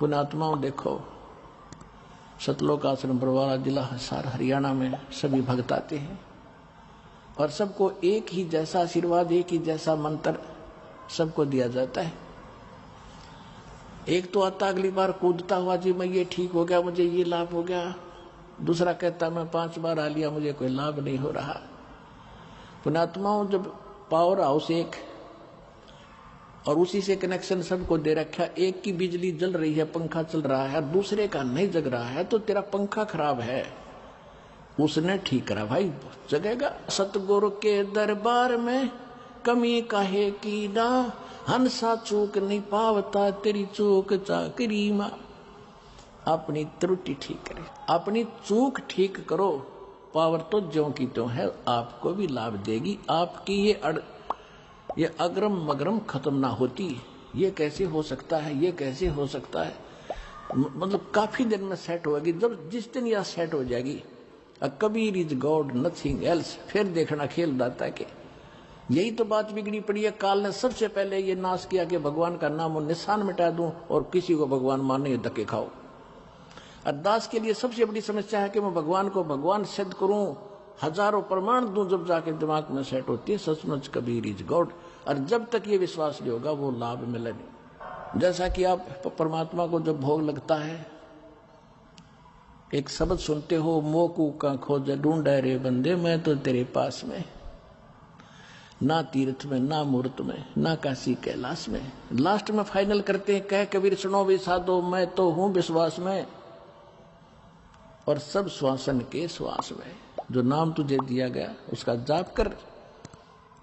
पुण्यात्माओं देखो, सतलोक आश्रम बरवाला जिला हिसार हरियाणा में सभी भक्त आते हैं और सबको एक ही जैसा आशीर्वाद, एक ही जैसा मंत्र सबको दिया जाता है। एक तो आता अगली बार कूदता हुआ, जी मैं ये ठीक हो गया, मुझे ये लाभ हो गया। दूसरा कहता मैं 5 बार आ लिया, मुझे कोई लाभ नहीं हो रहा। पुण्यात्माओं, जब पावर हाउस एक और उसी से कनेक्शन सबको दे रखा, एक की बिजली जल रही है, पंखा चल रहा है, दूसरे का नहीं जग रहा है, तो तेरा पंखा खराब है, उसने ठीक करा भाई, जगेगा। सतगुरु के दरबार में कमी काहे की ना, हंसा चूक नहीं पावता, तेरी चूक चाकरी मां। अपनी त्रुटि ठीक करे, अपनी चूक ठीक करो, पावर तो ज्यों की त्यों है, आपको भी लाभ देगी। आपकी ये अग्रम मगरम खत्म ना होती। ये कैसे हो सकता है, ये कैसे हो सकता है, मतलब काफी दिन में सेट होगी। जब जिस दिन यह सेट हो जाएगी, Kabir is God nothing else, फिर देखना खेल जाता है कि यही तो बात बिगड़ी पड़ी है। काल ने सबसे पहले ये नाश किया कि भगवान का नाम और निशान मिटा दूं और किसी को भगवान माने धक्के खाओ। अरदास के लिए सबसे बड़ी समस्या है कि मैं भगवान को भगवान सिद्ध करूं, हजारों प्रमाण दूं, जब जाके दिमाग में सेट होती है सचमुच कबीर इज गॉड। और जब तक ये विश्वास नहीं होगा वो लाभ मिले नहीं। जैसा कि आप परमात्मा को जब भोग लगता है, एक शब्द सुनते हो, मोकू का खोज ढूंढे रे बंदे, मैं तो तेरे पास में, ना तीर्थ में, ना मूर्त में, ना काशी कैलाश में। लास्ट में फाइनल करते हैं, कह कबीर सुनो भी साधो, मैं तो हूं विश्वास में और सब श्वासन के श्वास में। जो नाम तुझे दिया गया उसका जाप कर,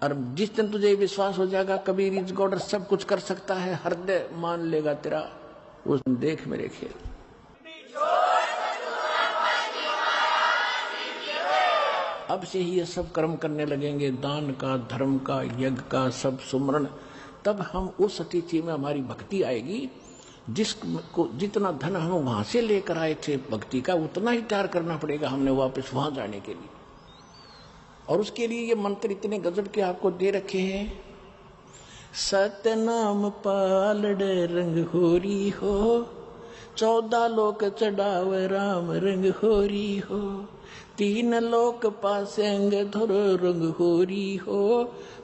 और जिस दिन तुझे विश्वास हो जाएगा कबीर इज गॉड सब कुछ कर सकता है, हृदय मान लेगा तेरा, उस दिन देख मेरे खेल। अब से ही ये सब कर्म करने लगेंगे, दान का, धर्म का, यज्ञ का, सब सुमरण, तब हम उस अतिथि में हमारी भक्ति आएगी। जिसको जितना धन हम वहां से लेकर आए थे भक्ति का, उतना ही तैयार करना पड़ेगा हमने वापस वहां जाने के लिए। और उसके लिए ये मंत्र इतने गजब के आपको दे रखे हैं। सतनाम पालड़े रंग होरी हो, 14 लोक चढ़ाव राम रंग होरी हो, 3 लोक पासेंग धुर रंग होरी हो,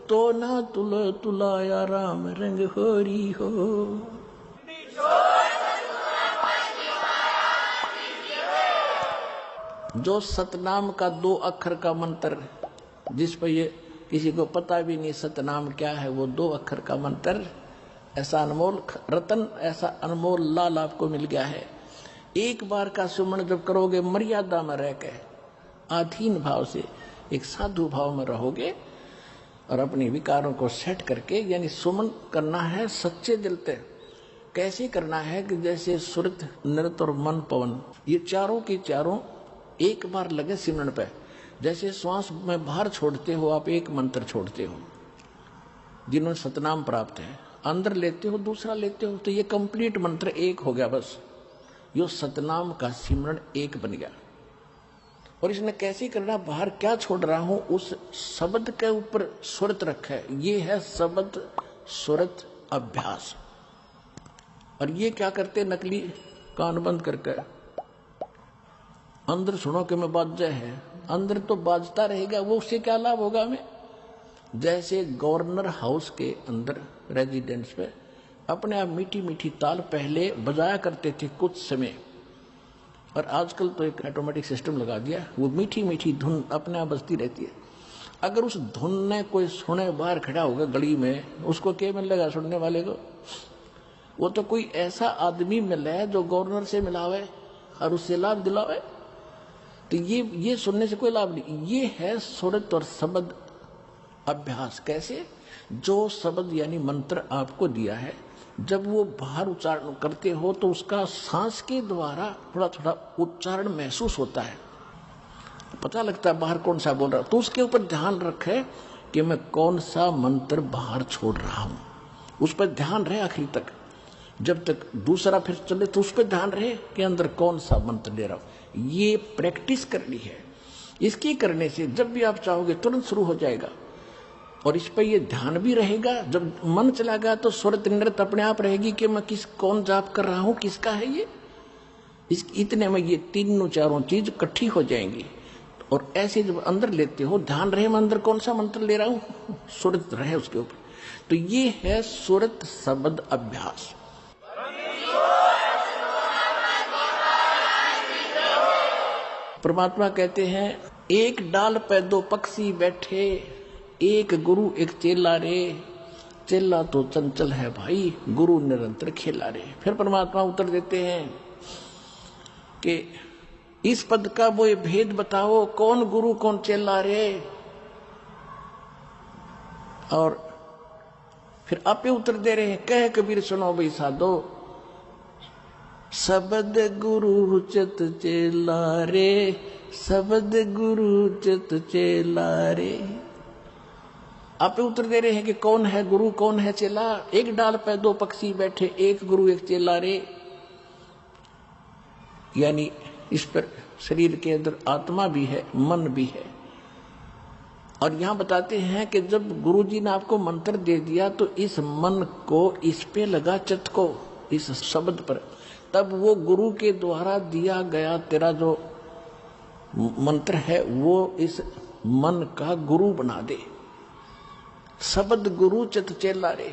तो ना तुल तुलाया राम रंग होरी हो। जो सतनाम का 2 अक्षर का मंत्र, जिस पर ये किसी को पता भी नहीं सतनाम क्या है, वो 2 अक्षर का मंत्र, ऐसा अनमोल रतन, ऐसा अनमोल लाल आपको मिल गया है। एक बार का सुमन जब करोगे, मर्यादा में रह के, अधीन भाव से, एक साधु भाव में रहोगे और अपने विकारों को सेट करके, यानी सुमन करना है सच्चे दिल से। कैसे करना है कि जैसे सुरत, नृत और मन, पवन, ये चारों की चारों एक बार लगे सिमरन पे। जैसे श्वास में बाहर छोड़ते हो आप, एक मंत्र छोड़ते हो, जिन्होंने सतनाम प्राप्त है, अंदर लेते हो, दूसरा लेते हो, तो ये कंप्लीट मंत्र एक हो गया बस। यो सतनाम का सिमरन एक बन गया। और इसने कैसे करना, बाहर क्या छोड़ रहा हूं, उस शब्द के ऊपर सुरत रखा है। ये है शब्द सुरत अभ्यास। और ये क्या करते, नकली कान बंद करके अंदर सुनो कि मैं बाजा है, अंदर तो बाजता रहेगा, वो उससे क्या लाभ होगा हमें। जैसे गवर्नर हाउस के अंदर रेजिडेंस पे अपने आप मीठी मीठी ताल पहले बजाया करते थे कुछ समय, और आजकल तो एक ऑटोमेटिक सिस्टम लगा दिया, वो मीठी मीठी धुन अपने आप बजती रहती है। अगर उस धुन ने कोई सुने, बाहर खड़ा होगा गली में, उसको क्या मिलेगा सुनने वाले को? वो तो कोई ऐसा आदमी मिले जो गवर्नर से मिलावे और उससे लाभ दिलावे। तो ये सुनने से कोई लाभ नहीं। ये है सुरत और शब्द अभ्यास। कैसे? जो शब्द यानी मंत्र आपको दिया है, जब वो बाहर उच्चारण करते हो तो उसका सांस के द्वारा थोड़ा थोड़ा उच्चारण महसूस होता है, पता लगता है बाहर कौन सा बोल रहा है। तो उसके ऊपर ध्यान रखे कि मैं कौन सा मंत्र बाहर छोड़ रहा हूं, उस पर ध्यान रहे आखिरी तक। जब तक दूसरा फिर चले तो उस पर ध्यान रहे कि अंदर कौन सा मंत्र ले रहा हूं। ये प्रैक्टिस करनी है। इसकी करने से जब भी आप चाहोगे तुरंत शुरू हो जाएगा। और इस पर ये ध्यान भी रहेगा। जब मन चला गया तो सुरत नृत्य अपने आप रहेगी कि मैं कौन जाप कर रहा हूं, किसका है ये। इतने में ये तीनों चारों चीज इकट्ठी हो जाएंगी। और ऐसे जब अंदर लेते हो, ध्यान रहे मैं अंदर कौन सा मंत्र ले रहा हूं, सुरत रहे उसके ऊपर। तो ये है सुरत शब्द अभ्यास। परमात्मा कहते हैं एक डाल पे दो पक्षी बैठे, एक गुरु एक चेला रे। चेला तो चंचल है भाई, गुरु निरंतर खेला रे। फिर परमात्मा उत्तर देते हैं कि इस पद का वो भेद बताओ, कौन गुरु कौन चेला रे। और फिर आपे उत्तर दे रहे हैं, कह कबीर सुनो भाई साधो, शब्द गुरु चित चेला रे, शब्द गुरु चित चेला रे। आप उत्तर दे रहे हैं कि कौन है गुरु कौन है चेला। एक डाल पे दो पक्षी बैठे, एक गुरु एक चेला रे। यानी इस पर शरीर के अंदर आत्मा भी है, मन भी है। और यहां बताते हैं कि जब गुरुजी ने आपको मंत्र दे दिया तो इस मन को इस पे लगा, चित्त को इस शब्द पर, तब वो गुरु के द्वारा दिया गया तेरा जो मंत्र है वो इस मन का गुरु बना दे। शब्द गुरु चित चेला रे,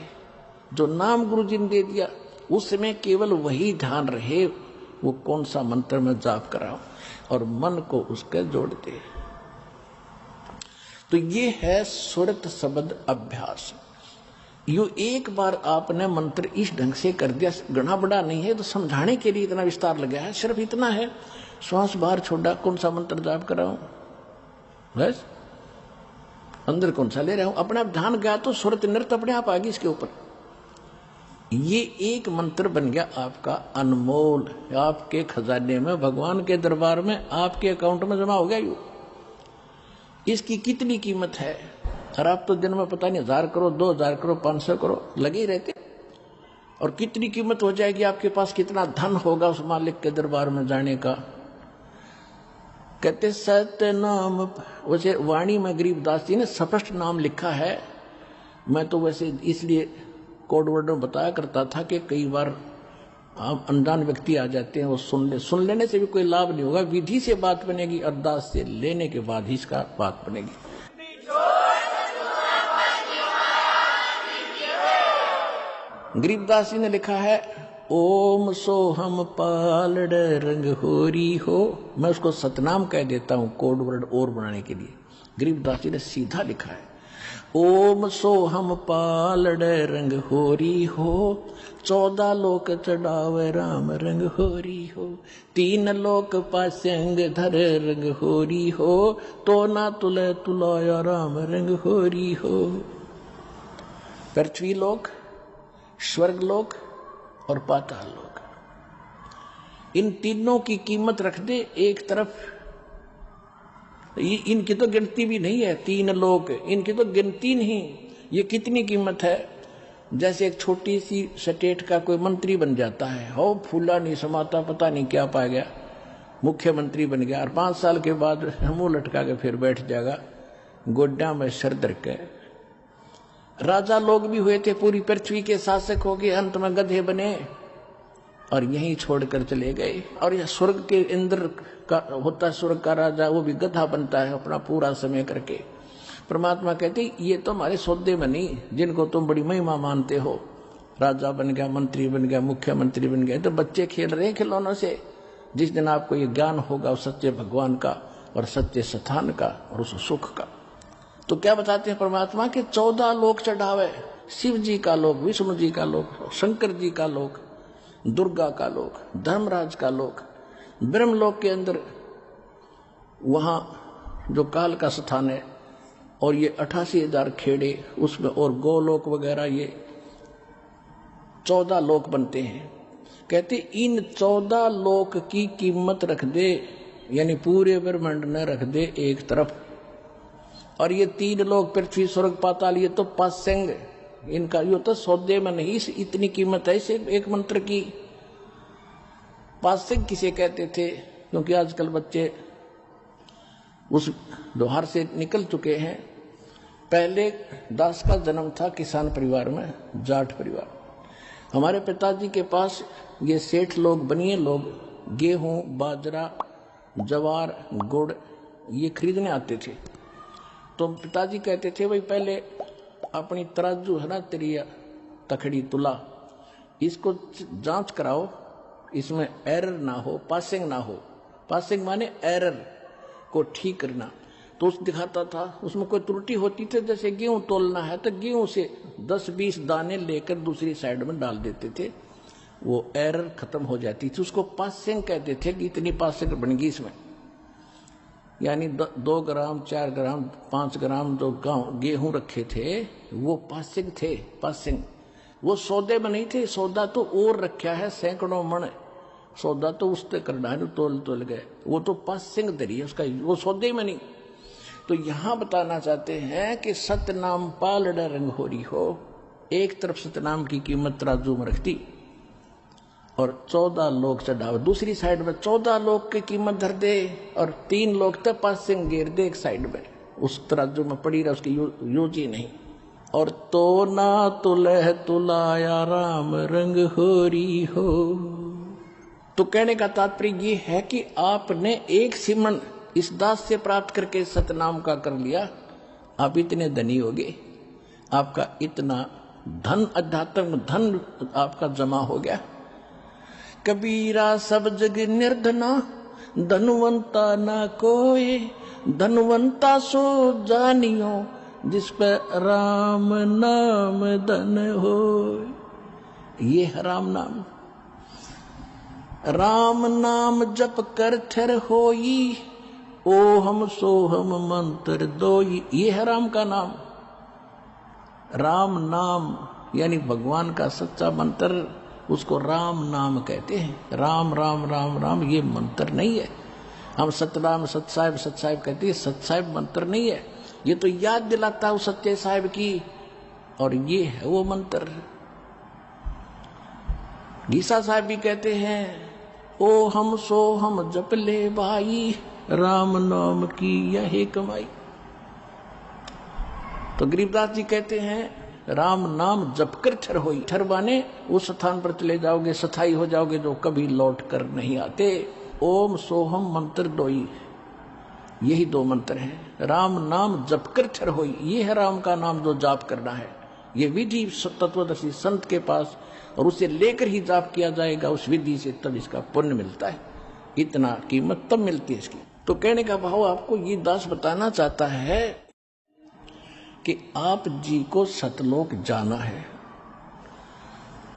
जो नाम गुरु जी ने दे दिया उसमें केवल वही ध्यान रहे, वो कौन सा मंत्र में जाप कर रहा हूं, और मन को उसके जोड़ दे। तो ये है सुरत शब्द अभ्यास। यो एक बार आपने मंत्र इस ढंग से कर दिया, गणा बड़ा नहीं है, तो समझाने के लिए इतना विस्तार लगा है। सिर्फ इतना है, श्वास बाहर छोड़ा, कौन सा मंत्र जाप कर रहा हूं, बस अंदर कौन सा ले रहा हूं, अपने आप ध्यान गया तो सुरत नृत्य अपने आप आ गई इसके ऊपर। ये एक मंत्र बन गया आपका अनमोल, आपके खजाने में, भगवान के दरबार में, आपके अकाउंट में जमा हो गया। यू इसकी कितनी कीमत है। और आप तो दिन में पता नहीं 1000 करो, 2000 करो, 500 करो लगे ही रहते। और कितनी कीमत हो जाएगी, आपके पास कितना धन होगा उस मालिक के दरबार में जाने का। कहते सत्य नाम, वैसे वाणी में गरीबदास जी ने स्पष्ट नाम लिखा है। मैं तो वैसे इसलिए कोड वर्ड में बताया करता था कि कई बार आप अनजान व्यक्ति आ जाते हैं, वो सुन लेने से भी कोई लाभ नहीं होगा। विधि से बात बनेगी, अरदास से लेने के बाद ही इसका बात बनेगी। गरीबदास जी ने लिखा है, ओम सोहम पालड़ रंग होरी हो। मैं उसको सतनाम कह देता हूं कोड वर्ड और बनाने के लिए। गरीबदास जी ने सीधा लिखा है, ओम सोहम पालड़ रंग होरी हो, 14 लोक चढ़ावे राम रंग होरी हो, 3 लोक पास्यंग धर रंग होरी हो, तो ना तुले तुलाया राम रंग होरी हो। पृथ्वी लोक, स्वर्ग लोक और पाताल लोक, इन तीनों की कीमत रख दे एक तरफ। इनकी तो गिनती भी नहीं है। 3 लोक, इनकी तो गिनती नहीं। ये कितनी कीमत है। जैसे एक छोटी सी स्टेट का कोई मंत्री बन जाता है, हो फूला नहीं समाता, पता नहीं क्या पा गया, मुख्यमंत्री बन गया, और 5 साल के बाद मुंह लटका के फिर बैठ जाएगा गोड्डा में सर धर के। राजा लोग भी हुए थे, पूरी पृथ्वी के शासक हो गए, अंत में गधे बने और यहीं छोड़कर चले गए। और यह स्वर्ग के इंद्र का होता है, स्वर्ग का राजा, वो भी गधा बनता है अपना पूरा समय करके। परमात्मा कहते ये तो हमारे सौदे में नहीं, जिनको तुम बड़ी महिमा मानते हो, राजा बन गया, मंत्री बन गया, मुख्यमंत्री बन गया, तो बच्चे खेल रहे हैं खिलौनों से। जिस दिन आपको ये ज्ञान होगा उस सच्चे भगवान का और सच्चे स्थान का और उस सुख का। तो क्या बताते हैं परमात्मा के 14 लोक चढ़ावे, शिव जी का लोक, विष्णु जी का लोक, शंकर जी का लोक, दुर्गा का लोक, धर्मराज का लोक, ब्रह्मलोक के अंदर वहां जो काल का स्थान है, और ये 88,000 खेड़े उसमें, और गोलोक वगैरह, ये 14 लोक बनते हैं। कहते इन 14 लोक की कीमत रख दे, यानी पूरे ब्रह्मांड न रख दे एक तरफ। और ये 3 लोक, पृथ्वी स्वर्ग पाताल, ये तो पास्यंग, इनका ये तो सौदे में नहीं, इतनी कीमत है इसे एक मंत्र की। पास्यंग किसे कहते थे, क्योंकि आजकल बच्चे उस व्यवहार से निकल चुके हैं। पहले दास का जन्म था किसान परिवार में, जाट परिवार। हमारे पिताजी के पास ये सेठ लोग, बनिए लोग गेहूं, बाजरा, जवार, गुड़ ये खरीदने आते थे। तो पिताजी कहते थे भाई पहले अपनी तराजू है ना, तेरी तखड़ी तुला, इसको जांच कराओ, इसमें एरर ना हो, पासिंग ना हो। पासिंग माने एरर को ठीक करना। तो उस दिखाता था, उसमें कोई त्रुटि होती थी, जैसे गेहूं तोलना है तो गेहूं से 10-20 दाने लेकर दूसरी साइड में डाल देते थे, वो एरर खत्म हो जाती थी। उसको पासिंग कहते थे कि इतनी पासिंग बन गई इसमें, यानी 2 ग्राम 4 ग्राम 5 ग्राम जो गेहूं रखे थे वो पासिंग थे। पासिंग वो सौदे में नहीं थे, सौदा तो और रखा है सैकड़ों मन, सौदा तो उससे करना है, तोल गए, वो तो पासिंग दरी है उसका, वो सौदे में नहीं। तो यहां बताना चाहते हैं कि सतनाम पालड़ा रंग हो रही हो, एक तरफ सतनाम की कीमत तराजू में रखती और 14 लोग चढ़ावे, दूसरी साइड में 14 लोग की कीमत धर दे और 3 लोग तक पासिंग गिर दे एक साइड में, उस तराजू में पड़ी रहा, उसकी यूज ही नहीं। और तो ना तुलह तुलाया राम रंग होरी हो। तो कहने का तात्पर्य ये है कि आपने एक सिमरन इस दास से प्राप्त करके सतनाम का कर लिया, आप इतने धनी हो गए, आपका इतना धन, अध्यात्म धन आपका जमा हो गया। कबीरा सब जग निर्धना, धनवंता ना कोई, धनवंता सो जानियो, जिस पर राम नाम धन हो। ये है राम नाम। राम नाम जप कर थर होई, ओ हम सो हम मंत्र दोई। ये है राम का नाम। राम नाम यानी भगवान का सच्चा मंत्र, उसको राम नाम कहते हैं। राम राम राम राम ये मंत्र नहीं है। हम सतनाम सतसाहिब सतसाहिब कहते हैं, सतसाहिब मंत्र नहीं है, ये तो याद दिलाता है सत्य साहिब की, और ये है वो मंत्र। गीसा साहब भी कहते हैं, ओ हम सो हम जप ले भाई, राम नाम की यही कमाई। तो गरीबदास जी कहते हैं, राम नाम जप कर ठर होई। ठर माने उस स्थान पर चले जाओगे, स्थाई हो जाओगे जो कभी लौट कर नहीं आते। ओम सोहम मंत्र दोई, यही 2 मंत्र हैं। राम नाम जप कर ठर होई, ये है राम का नाम जो जाप करना है। ये विधि तत्वदर्शी संत के पास, और उसे लेकर ही जाप किया जाएगा उस विधि से, तब इसका पुण्य मिलता है। इतना कीमत तब मिलती है इसकी। तो कहने का भाव आपको ये दास बताना चाहता है कि आप जी को सतलोक जाना है,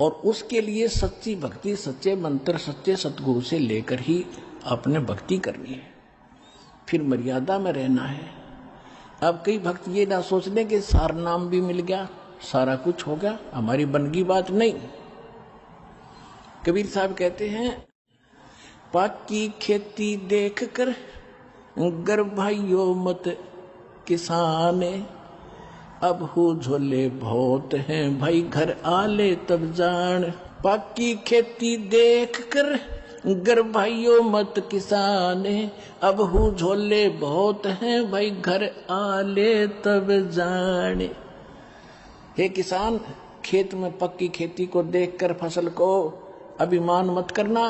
और उसके लिए सच्ची भक्ति, सच्चे मंत्र, सच्चे सतगुरु से लेकर ही आपने भक्ति करनी है, फिर मर्यादा में रहना है। अब कई भक्त ये ना सोच लें कि सार नाम भी मिल गया, सारा कुछ हो गया, हमारी बनगी बात नहीं। कबीर साहब कहते हैं, पाकी खेती देख कर गर्भाइयो मत किसान, अब हो झोले बहुत हैं भाई घर आले तब जान। पाकी खेती देख कर गर्भाइयो मत किसान, अब हो झोले बहुत हैं भाई घर आले तब जान। हे किसान, खेत में पक्की खेती को देखकर फसल को अभिमान मत करना,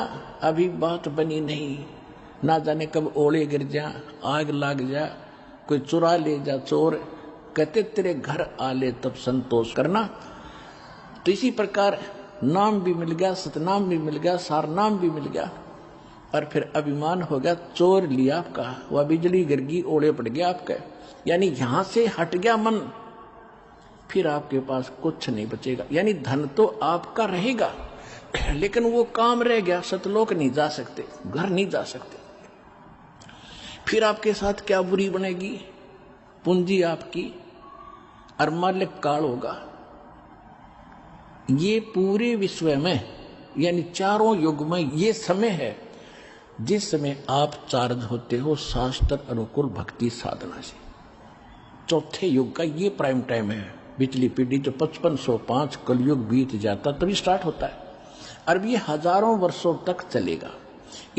अभी बात बनी नहीं, ना जाने कब ओले गिर जा, आग लग जा, कोई चुरा ले जा चोर, कहते तेरे घर आले तब संतोष करना। तो इसी प्रकार नाम भी मिल गया, सतनाम भी मिल गया, सार नाम भी मिल गया, और फिर अभिमान हो गया, चोर लिया आपका, वह बिजली गिर गई, ओले पड़ गया आपका, यानी यहां से हट गया मन, फिर आपके पास कुछ नहीं बचेगा। यानी धन तो आपका रहेगा, लेकिन वो काम रह गया, सतलोक नहीं जा सकते, घर नहीं जा सकते। फिर आपके साथ क्या बुरी बनेगी, पूंजी आपकी और मालिक काल होगा। ये पूरे विश्व में यानी चारों युग में ये समय है जिस समय आप चार्ज होते हो शास्त्र अनुकूल भक्ति साधना से। चौथे युग का ये प्राइम टाइम है। पिछली पीढ़ी जो 5505 कलयुग बीत जाता तभी स्टार्ट होता है, और ये हजारों वर्षों तक चलेगा।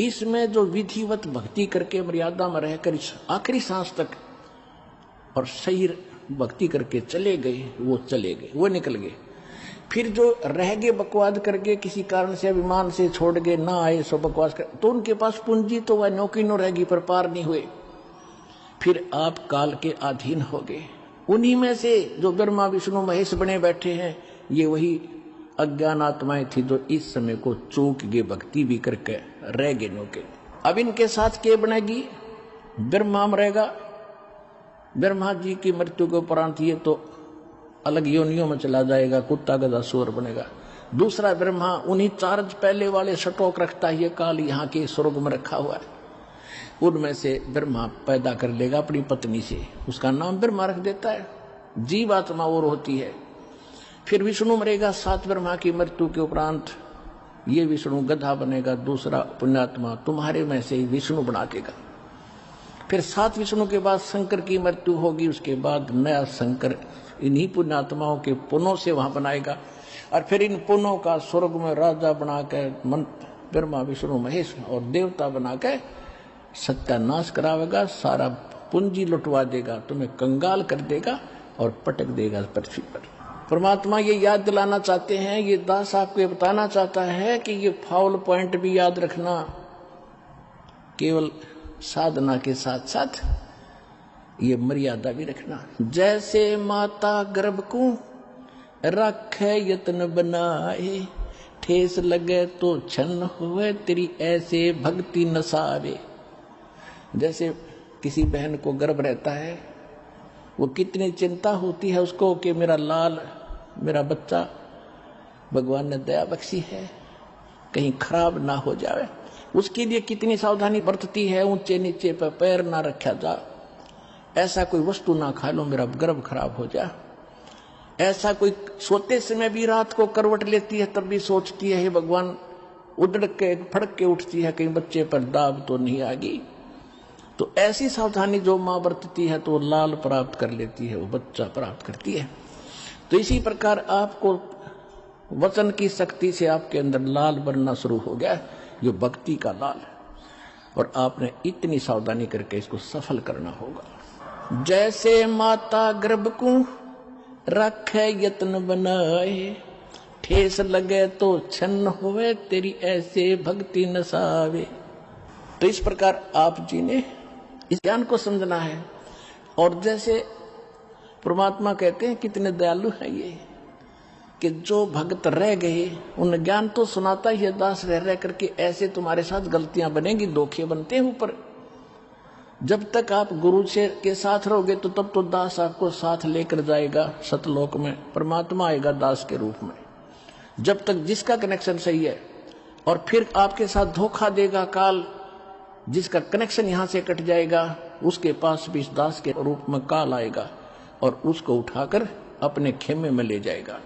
इसमें जो विधिवत भक्ति करके मर्यादा में रहकर इस आखिरी सांस तक और सही भक्ति करके चले गए, वो चले गए, वो निकल गए। फिर जो रह गए बकवाद करके, किसी कारण से अभिमान से छोड़ गए, ना आए सो बकवास कर, तो उनके पास पूंजी तो वह नौकी नो रहेगी पर पार नहीं हुए। फिर आप काल के अधीन हो गए। उन्हीं में से जो ब्रह्मा विष्णु महेश बने बैठे हैं, ये वही अज्ञान आत्माएं थी जो इस समय को चूक गए, भक्ति भी करके रह गए नौके। अब इनके साथ क्या बनेगी? ब्रह्मा मरेगा, ब्रह्मा जी की मृत्यु के उपरांत ये तो अलग योनियों में चला जाएगा, कुत्ता गधा सुअर बनेगा। दूसरा ब्रह्मा उन्हीं चार्ज पहले वाले स्टॉक रखता है, ये काल यहाँ के स्वर्ग में रखा हुआ है, उनमें से ब्रह्मा पैदा कर लेगा अपनी पत्नी से, उसका नाम ब्रह्मा रख देता है। जीव आत्मा और होती है। फिर विष्णु मरेगा 7 ब्रह्मा की मृत्यु के उपरांत, ये विष्णु गधा बनेगा, दूसरा पुण्यात्मा तुम्हारे में से विष्णु बना देगा। फिर 7 विष्णु के बाद शंकर की मृत्यु होगी, उसके बाद नया शंकर इन्हीं पुण्यात्माओं के पुनों से वहां बनाएगा, और फिर इन पुनों का स्वर्ग में राजा बनाकर ब्रह्मा विष्णु महेश और देवता बनाकर सत्यानाश करावेगा, सारा पूंजी लुटवा देगा, तुम्हें कंगाल कर देगा और पटक देगा पृथ्वी पर। परमात्मा ये याद दिलाना चाहते हैं, ये दास आपको ये बताना चाहता है कि ये फाउल पॉइंट भी याद रखना, केवल साधना के साथ साथ ये मर्यादा भी रखना। जैसे माता गर्भ को रखे यत्न बनाए, ठेस लगे तो छन्न हुए तेरी ऐसे भक्ति नसावे। जैसे किसी बहन को गर्भ रहता है, वो कितनी चिंता होती है उसको कि मेरा लाल, मेरा बच्चा भगवान ने दया बख्शी है, कहीं खराब ना हो जाए, उसके लिए कितनी सावधानी बरतती है। ऊंचे नीचे पर पैर ना रखा जा, ऐसा कोई वस्तु ना खा लो मेरा गर्भ खराब हो जाए। ऐसा कोई सोते समय भी रात को करवट लेती है, तब भी सोचती है हे भगवान, उधड़ के फड़क के उठती है कहीं बच्चे पर दाब तो नहीं आ गई। तो ऐसी सावधानी जो मां बरतती है तो लाल प्राप्त कर लेती है, वो बच्चा प्राप्त करती है। तो इसी प्रकार आपको वचन की शक्ति से आपके अंदर लाल बनना शुरू हो गया, जो भक्ति का लाल है, और आपने इतनी सावधानी करके इसको सफल करना होगा। जैसे माता गर्भ को रखे यत्न बनाए, ठेस लगे तो छन्न हुए तेरी ऐसे भक्ति नसावे। तो इस प्रकार आप जी ने इस ज्ञान को समझना है। और जैसे परमात्मा कहते हैं कितने दयालु है ये, कि जो भक्त रह गए उन ज्ञान तो सुनाता ही है दास रह रह करके, ऐसे तुम्हारे साथ गलतियां बनेंगी, धोखे बनते हैं ऊपर। जब तक आप गुरु से के साथ रहोगे तो तब तो दास आपको साथ लेकर जाएगा सतलोक में, परमात्मा आएगा दास के रूप में, जब तक जिसका कनेक्शन सही है। और फिर आपके साथ धोखा देगा काल, जिसका कनेक्शन यहां से कट जाएगा, उसके पास भी इस दास के रूप में काल आएगा और उसको उठाकर अपने खेमे में ले जाएगा।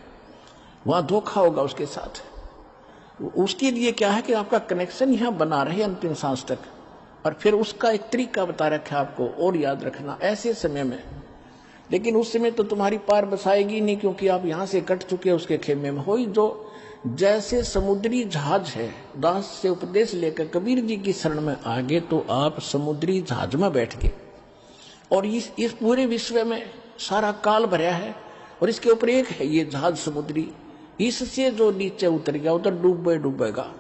वहां धोखा होगा उसके साथ। उसके लिए क्या है कि आपका कनेक्शन यहां बना रहे अंतिम सांस तक। और फिर उसका एक तरीका बता रखा है आपको और याद रखना ऐसे समय में। लेकिन उस समय तो तुम्हारी पार बसाएगी नहीं, क्योंकि आप यहां से कट चुके हो उसके खेमे में। हो जो जैसे समुद्री जहाज है, दास से उपदेश लेकर कबीर जी की शरण में आगे, तो आप समुद्री जहाज में बैठ गए। और इस पूरे विश्व में सारा काल भरा है, और इसके ऊपर एक है ये जहाज समुद्री। इससे जो नीचे उतर गया उधर डूबेगा।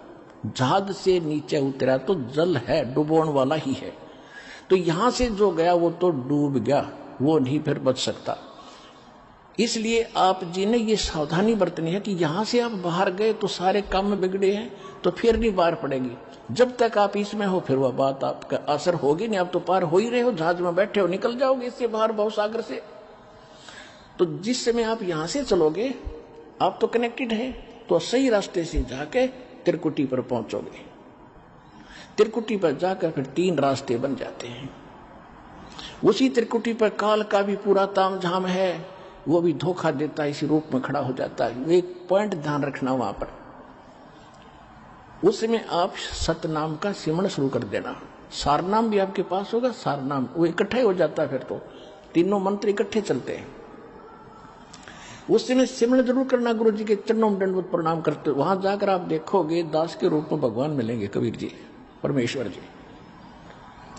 जहाज से नीचे उतरा तो जल है, डुबोन वाला ही है। तो यहां से जो गया वो तो डूब गया, वो नहीं फिर बच सकता। इसलिए आप जी ने ये सावधानी बरतनी है कि यहां से आप बाहर गए तो सारे काम में बिगड़े हैं, तो फिर नहीं बाहर पड़ेगी। जब तक आप इसमें हो फिर वह बात आपका असर होगी नहीं। आप तो पार हो ही रहे हो, जहाज में बैठे हो, निकल जाओगे इससे बाहर भवसागर से। तो जिस समय आप यहां से चलोगे, आप तो कनेक्टेड है, तो सही रास्ते से जाके त्रिकुटी पर पहुंचोगे। त्रिकुटी पर जाकर फिर 3 रास्ते बन जाते हैं। उसी त्रिकुटी पर काल का भी पूरा तामझाम है, वो भी धोखा देता है, इसी रूप में खड़ा हो जाता है। एक पॉइंट ध्यान रखना वहां पर, उस समय आप सतनाम का सिमरण शुरू कर देना। सारनाम भी आपके पास होगा, सारनाम वो इकट्ठा ही हो जाता है, फिर तो तीनों मंत्र इकट्ठे चलते हैं। उस समय सिमरण जरूर करना, गुरु जी के चरणों में दंडवत प्रणाम करते। वहां जाकर आप देखोगे दास के रूप में भगवान मिलेंगे, कबीर जी, परमेश्वर जी।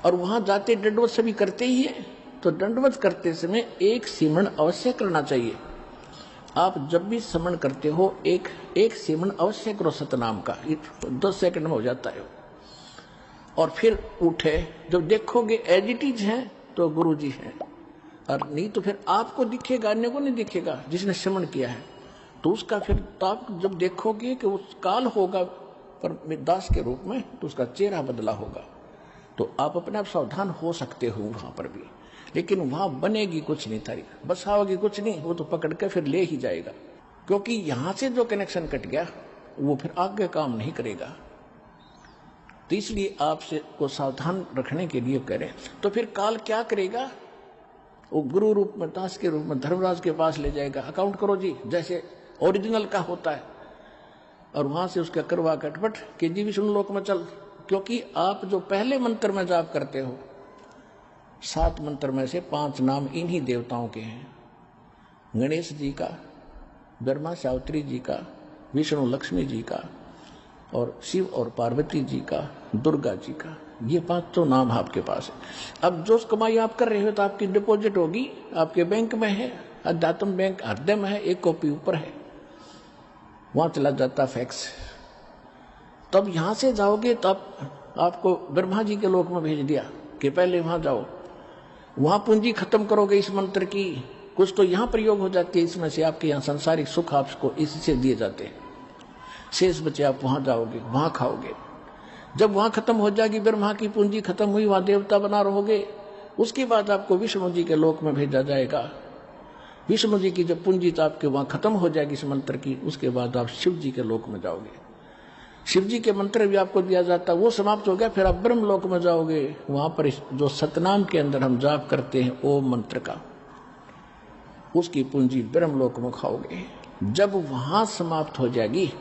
और वहां जाते दंडवत सभी करते ही है, तो दंडवत करते समय एक सिमरण अवश्य करना चाहिए। आप जब भी स्मरण करते हो एक सिमरण अवश्य करो सतनाम का, 10 सेकंड में हो जाता है। और फिर उठे, जब देखोगे एज इट इज है तो गुरु जी है, और नहीं तो फिर आपको दिखेगा, अन्य को नहीं दिखेगा जिसने स्मरण किया है। तो उसका फिर तो आप जब देखोगे कि उस काल होगा पर दास के रूप में, तो उसका चेहरा बदला होगा। तो आप अपने आप सावधान हो सकते हो वहां पर भी, लेकिन वहां बनेगी कुछ नहीं, तारी बसाओगी कुछ नहीं, वो तो पकड़ के फिर ले ही जाएगा। क्योंकि यहां से जो कनेक्शन कट गया वो फिर आगे काम नहीं करेगा। तो इसलिए आपसे को सावधान रखने के लिए करें। तो फिर काल क्या करेगा, वो गुरु रूप में, दास के रूप में धर्मराज के पास ले जाएगा। अकाउंट करो जी जैसे ओरिजिनल का होता है, और वहां से उसका करवा कटपट कि जी विष्णु लोक में चल। क्योंकि आप जो पहले मंत्र में जाप करते हो, 7 मंत्र में से 5 नाम इन्हीं देवताओं के हैं, गणेश जी का, ब्रह्मा सावित्री जी का, विष्णु लक्ष्मी जी का, और शिव और पार्वती जी का, दुर्गा जी का। ये 5 तो नाम आपके पास है। अब जो कमाई आप कर रहे हो तो आपकी डिपॉजिट होगी, आपके बैंक में है, अध्यात्म बैंक हृदय में है, एक कॉपी ऊपर है, वहां चला जाता फैक्स। तब यहां से जाओगे तो आपको ब्रह्मा जी के लोक में भेज दिया कि पहले वहां जाओ, वहां पूंजी खत्म करोगे इस मंत्र की, कुछ तो यहां प्रयोग हो जाती है, इसमें से आपके यहां सांसारिक सुख आपको इससे दिए जाते हैं, शेष बचे आप वहां जाओगे, वहां खाओगे। जब वहां खत्म हो जाएगी, ब्रह्मा की पूंजी खत्म हुई, वहां देवता बना रहोगे, उसके बाद आपको विष्णु जी के लोक में भेजा जाएगा। विष्णु जी की जब पूंजी तो आपके वहां खत्म हो जाएगी इस मंत्र की, उसके बाद आप शिव जी के लोक में जाओगे। शिव जी के मंत्र भी आपको दिया जाता, वो समाप्त हो गया, फिर आप ब्रह्म लोक में जाओगे। वहां पर जो सतनाम के अंदर हम जाप करते हैं ओम मंत्र का, उसकी पूंजी ब्रह्म लोक में खाओगे। जब वहां समाप्त हो जाएगी,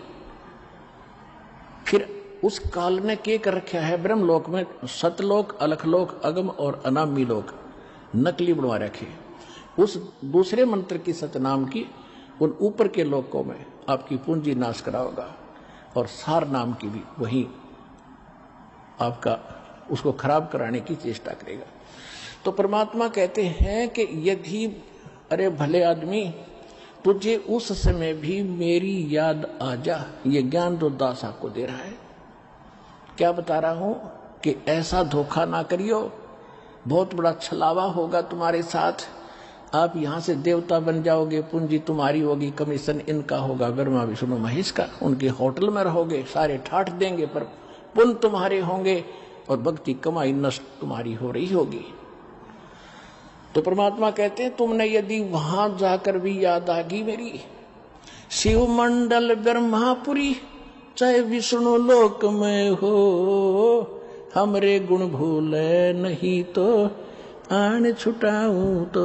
फिर उस काल ने क्या कर रखा है ब्रह्म लोक में, सतलोक, अलखलोक, अगम और अनामी लोक नकली बनवा रखे। उस दूसरे मंत्र की सतनाम की उन ऊपर के लोकों में आपकी पूंजी नाश कराओगा, और सार नाम की भी वही आपका उसको खराब कराने की चेष्टा करेगा। तो परमात्मा कहते हैं कि यदि अरे भले आदमी तुझे उस समय भी मेरी याद आ जा, ये ज्ञान तो दास आपको दे रहा है। क्या बता रहा हूं कि ऐसा धोखा ना करियो, बहुत बड़ा छलावा होगा तुम्हारे साथ। आप यहां से देवता बन जाओगे, पूंजी तुम्हारी होगी, कमीशन इनका होगा, ब्रह्मा विष्णु महेश का, उनके होटल में रहोगे, सारे ठाठ देंगे, पर पुण्य तुम्हारे होंगे और भक्ति कमाई नष्ट तुम्हारी हो रही होगी। तो परमात्मा कहते हैं तुमने यदि वहां जाकर भी याद आ गई मेरी, शिव मंडल ब्रह्मापुरी चाहे विष्णु लोक में हो, हमरे गुण भूले नहीं तो आन छुटाऊं। तो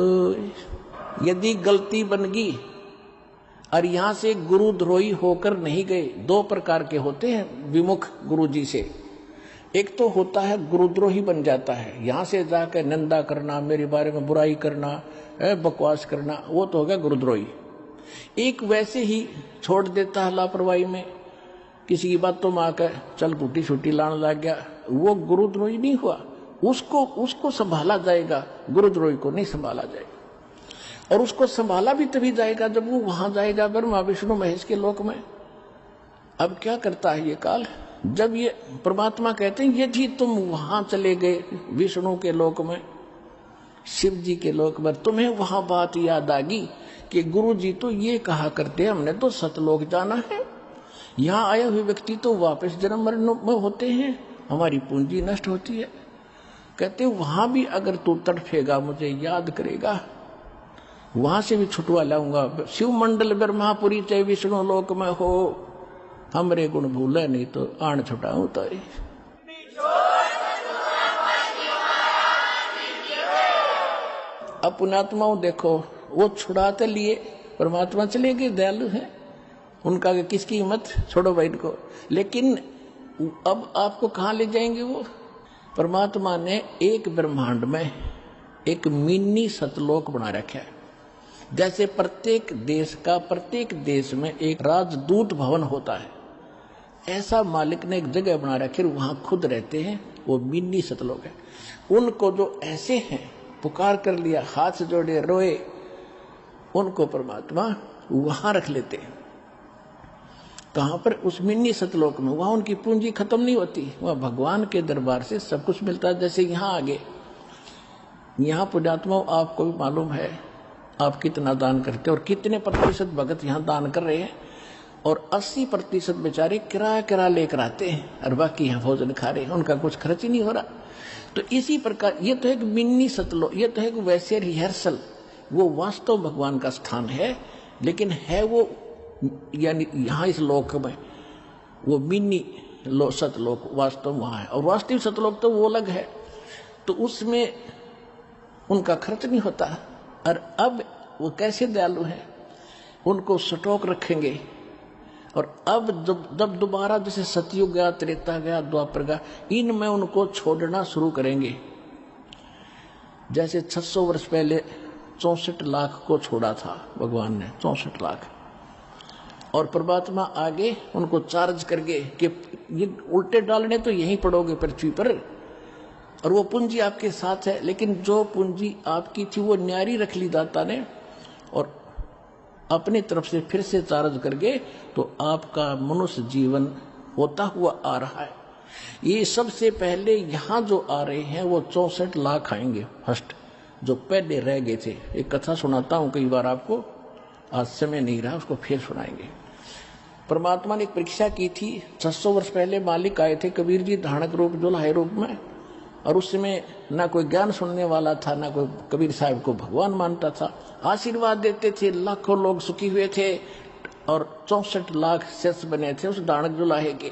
यदि गलती बन गई और यहां से गुरुद्रोही होकर नहीं गए, 2 प्रकार के होते हैं विमुख गुरु जी से। एक तो होता है गुरुद्रोही बन जाता है, यहां से जाकर निंदा करना, मेरे बारे में बुराई करना, बकवास करना, वो तो हो गया गुरुद्रोही। एक वैसे ही छोड़ देता है लापरवाही में, किसी की बातों में आकर चल गुटी छुट्टी लाने लग गया, वो गुरुद्रोही नहीं हुआ। उसको संभाला जाएगा, गुरुद्रोही को नहीं संभाला जाएगा। और उसको संभाला भी तभी जाएगा जब वो वहां जाएगा ब्रह्मा विष्णु महेश के लोक में। अब क्या करता है ये काल, जब ये परमात्मा कहते हैं यदि तुम वहां चले गए विष्णु के लोक में, शिव जी के लोक में, तुम्हें वहां बात याद आ गई कि गुरु जी तो ये कहा करते हैं हमने तो सतलोक जाना है, यहाँ आए हुए व्यक्ति तो वापस जन्म मरण में होते हैं, हमारी पूंजी नष्ट होती है। कहते वहां भी अगर तू तड़फेगा, मुझे याद करेगा, वहां से भी छुटवा लाऊंगा। शिव मंडल ब्रह्मापुरी चाहे विष्णु लोक में हो, हमरे गुण भूले नहीं तो आण छुटाऊं। तो अब पुण्यात्माओं देखो, वो छुड़ाते लिए परमात्मा चले गए, दयालु हैं, उनका किसकी हिम्मत, छोड़ो भाई को। लेकिन अब आपको कहां ले जाएंगे वो? परमात्मा ने एक ब्रह्मांड में एक मिनी सतलोक बना रखा है। जैसे प्रत्येक देश में एक राजदूत भवन होता है, ऐसा मालिक ने एक जगह बना रखी, वहां खुद रहते हैं, वो मिनी सतलोक है। उनको जो ऐसे हैं पुकार कर लिया, हाथ जोड़े, रोए, उनको परमात्मा वहां रख लेते हैं। कहां पर? उस मिन्नी सतलोक में। वहां उनकी पूंजी खत्म नहीं होती, वह भगवान के दरबार से सब कुछ मिलता है। जैसे यहां आगे, यहां पुण्यात्मा आपको भी मालूम है आप कितना दान करते और कितने प्रतिशत भगत यहां दान कर रहे हैं, और 80% बेचारे किराया लेकर आते हैं और बाकी यहाँ भोजन खा रहे हैं, उनका कुछ खर्च ही नहीं हो रहा। तो इसी प्रकार ये तो एक मिन्नी सतलोक, ये तो एक वैसे रिहर्सल, वो वास्तव भगवान का स्थान है, लेकिन है वो यानी यहाँ इस लोक में वो मिन्नी सतलोक वास्तव वहां है, और वास्तविक सतलोक तो वो अलग है। तो उसमें उनका खर्च नहीं होता। और अब वो कैसे दयालु है, उनको सटोक रखेंगे। और अब जब दोबारा जैसे सतयुग गया, त्रेता गया, द्वापर गया, इनमें उनको छोड़ना शुरू करेंगे। जैसे 600 वर्ष पहले 64 लाख को छोड़ा था भगवान ने, 64 लाख, और परमात्मा आगे उनको चार्ज करके कि ये उल्टे डालने तो यहीं पड़ोगे पृथ्वी पर, और वो पूंजी आपके साथ है। लेकिन जो पूंजी आपकी थी वो न्यारी रख ली दाता ने, और अपनी तरफ से फिर से चार्ज करके तो आपका मनुष्य जीवन होता हुआ आ रहा है। ये सबसे पहले यहाँ जो आ रहे हैं वो 64 लाख आएंगे फर्स्ट, जो पहले रह गए थे। एक कथा सुनाता हूँ कई बार आपको, आज समय नहीं रहा, उसको फिर सुनाएंगे। परमात्मा ने एक परीक्षा की थी। 600 वर्ष पहले मालिक आए थे कबीर जी धारणक रूप जुलाहे रूप में, और उस समय ना कोई ज्ञान सुनने वाला था, ना कोई कबीर साहब को भगवान मानता था। आशीर्वाद देते थे, लाखों लोग सुखी हुए थे, और 64 लाख शेष बने थे उस धारणक जुलाहे के।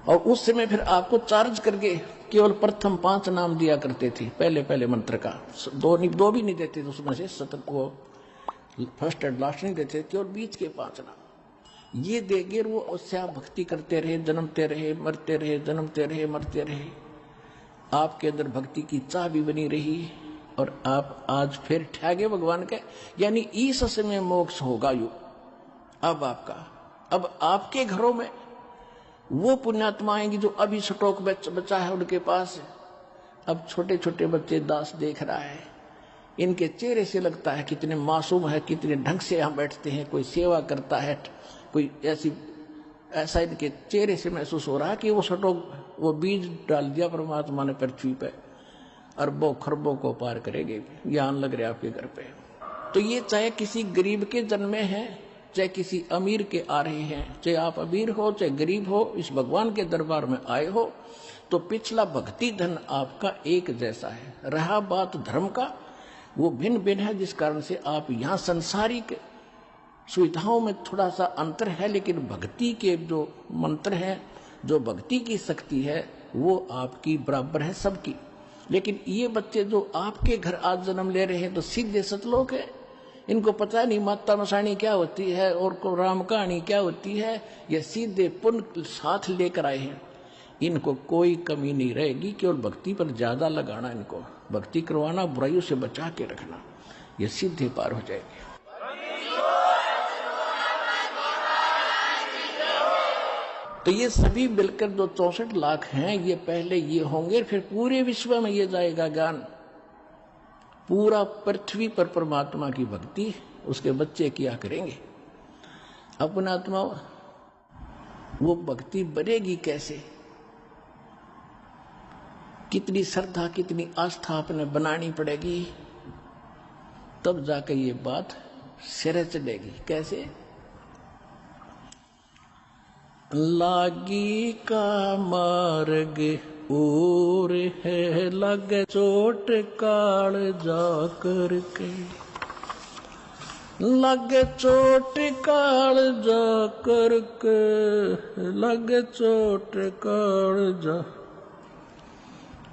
और उस समय फिर आपको चार्ज करके केवल प्रथम 5 नाम दिया करते थे, पहले मंत्र का, दो भी नहीं देते थे उसमें से, सतत को फर्स्ट एंड लास्ट नहीं देते, केवल बीच के 5 नाम ये देंगे। वो उससे आप भक्ति करते रहे, जन्मते रहे, मरते रहे, जन्मते रहे, मरते रहे, आपके अंदर भक्ति की चाह भी बनी रही, और आप आज फिर ठहगे भगवान के, यानी इस समय मोक्ष होगा यू। अब आपके घरों में वो पुण्यात्मा आएंगी जो अभी स्टॉक बचा है उनके पास। अब छोटे छोटे बच्चे दास देख रहा है, इनके चेहरे से लगता है कितने मासूम है, कितने ढंग से यहाँ बैठते हैं, कोई सेवा करता है, कोई ऐसा इनके चेहरे से महसूस हो रहा है कि वो स्टॉक, वो बीज डाल दिया परमात्मा ने पृथ्वी पे, अरबों खरबों को पार करेंगे, ज्ञान लग रहा है आपके घर पे। तो ये चाहे किसी गरीब के जन्मे हैं, चाहे किसी अमीर के आ रहे हैं, चाहे आप अमीर हो चाहे गरीब हो, इस भगवान के दरबार में आए हो, तो पिछला भक्ति धन आपका एक जैसा है। रहा बात धर्म का, वो भिन्न भिन्न है, जिस कारण से आप यहाँ संसारिक सुविधाओं में थोड़ा सा अंतर है, लेकिन भक्ति के जो मंत्र हैं, जो भक्ति की शक्ति है, वो आपकी बराबर है सबकी। लेकिन ये बच्चे जो आपके घर आज जन्म ले रहे हैं तो सीधे सतलोक है, इनको पता नहीं माता मसाणी क्या होती है और को राम कहानी क्या होती है, ये सीधे पुण्य साथ लेकर आए हैं। इनको कोई कमी नहीं रहेगी, केवल भक्ति पर ज्यादा लगाना, इनको भक्ति करवाना, बुराइयों से बचा के रखना, ये सीधे पार हो जाएंगे। तो ये सभी मिलकर जो 64 लाख हैं, ये पहले ये होंगे, फिर पूरे विश्व में ये जाएगा ज्ञान। पूरा पृथ्वी पर परमात्मा की भक्ति उसके बच्चे किया करेंगे। अपना आत्मा वो भक्ति बनेगी कैसे, कितनी श्रद्धा कितनी आस्था अपने बनानी पड़ेगी, तब जाकर ये बात सिरे चढ़ेगी। कैसे? लागी का मार्ग और है, लगे चोट काल जाकर के, लगे चोट काल जाकर के, लगे चोट काल जा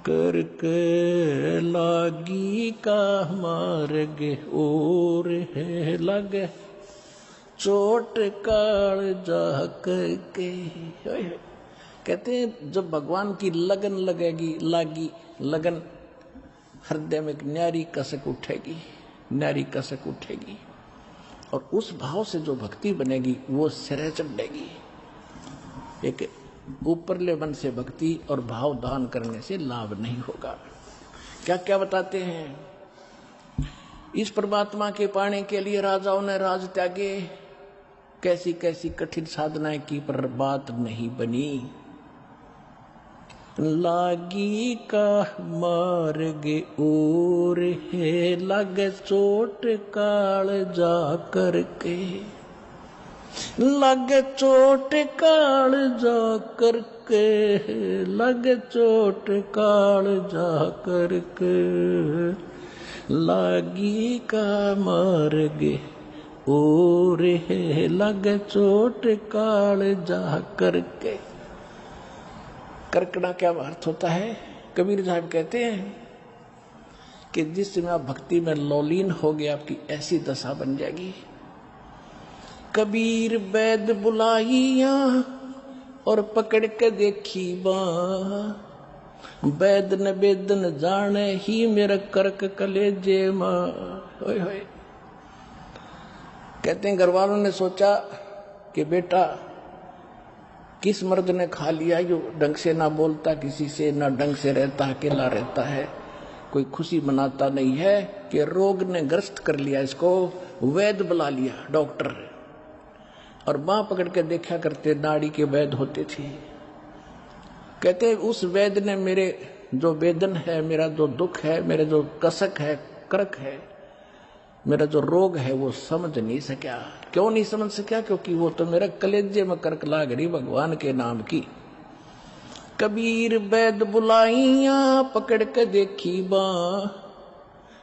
करके, लागी का मार्ग और है, लगे चोट काल जा करके। कहते हैं जब भगवान की लगन लगेगी, लागी लगन, हृदय में एक न्यारी कसक उठेगी, न्यारी कसक उठेगी, और उस भाव से जो भक्ति बनेगी वो सिरे चढ़ेगी। एक ऊपरले मन से भक्ति और भाव दान करने से लाभ नहीं होगा। क्या क्या बताते हैं? इस परमात्मा के पाने के लिए राजाओं ने राज त्यागे, कैसी कैसी कठिन साधनाएं की, पर बात नहीं बनी। लागी का मार्ग और है, लगे चोट काल जा करके, लगे चोट काल जा करके, लगे चोट काल जा करके, लागी का मार्ग और है, लगे चोट काल जा करके। करकना क्या अर्थ होता है? कबीर साहब कहते हैं कि जिस समय आप भक्ति में लौलीन हो गए, आपकी ऐसी दशा बन जाएगी। कबीर वैद बुलाइया और पकड़ के देखी बाँ, वैद न वेदन जाने ही मेरा करक कलेजे माँ। होय होय। कहते हैं घर वालों ने सोचा कि बेटा किस मर्द ने खा लिया, जो ढंग से ना बोलता किसी से, ना ढंग से रहता, अकेला रहता है, कोई खुशी मनाता नहीं है, कि रोग ने ग्रस्त कर लिया इसको। वैद बुला लिया, डॉक्टर, और बाँ पकड़ के देखा करते, नाड़ी के वैद होते थे। कहते उस वैद ने मेरे जो वेदन है, मेरा जो दुख है, मेरा जो कसक है, करक है, मेरा जो रोग है, वो समझ नहीं सका। क्यों नहीं समझ सका? क्योंकि वो तो मेरा कलेजे में करक लाग रही भगवान के नाम की। कबीर वैद बुलाइया पकड़ के देखी बाँ,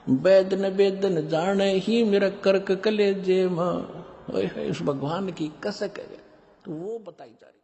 वैद न वेदन जाने ही मेरा करक कलेजे माँ। उस भगवान की कसक है, तो वो बताई जा रही।